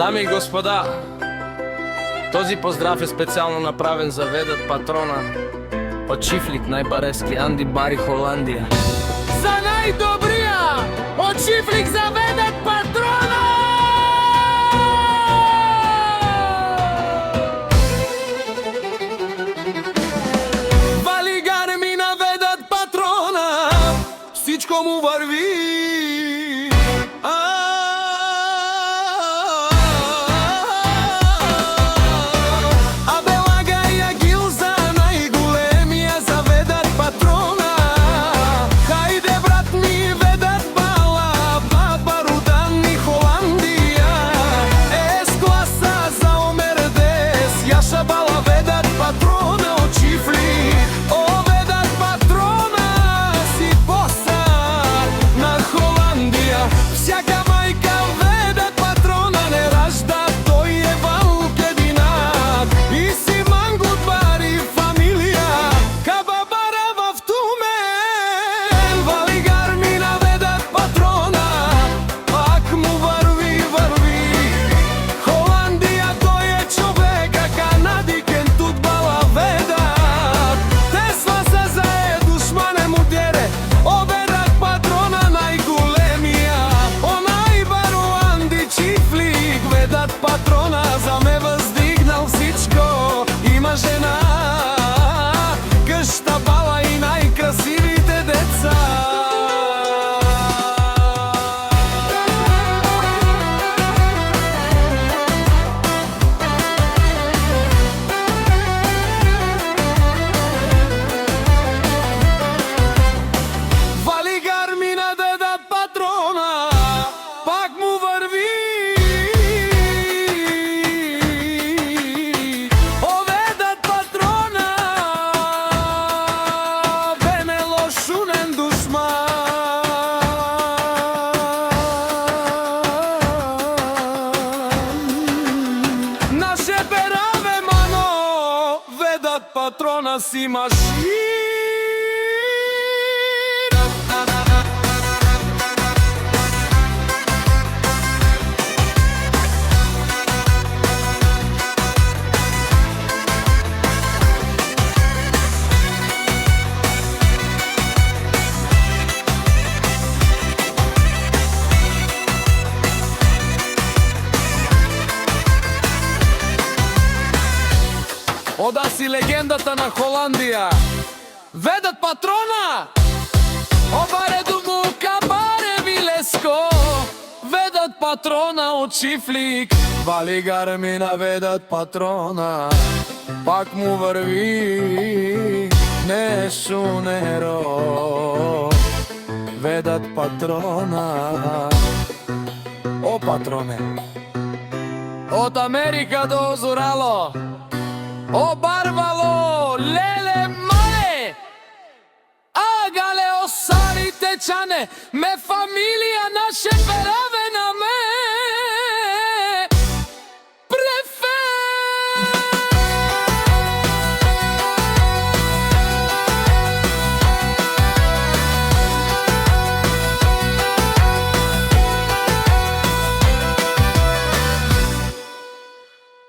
Дами и господа, този поздрав е специално направен за Ведат патрона од Чифлик, најбарески Анди Бари Холандија. За најдобрија од Чифлик за Ведат патрона! Вали гарми на Ведат патрона, всичко му върви. Патрона си машина. Ода си легендата на Холандија, Ведат патрона, обареду му кабаре вилеско, Ведат патрона од Чифлик, вали гарми на Ведат патрона, пак му врви не шунеро, Ведат патрона, о патроне, од Америка до Озурало, о барвало, леле мале, агале осари течане, ме фамилија наше пераве.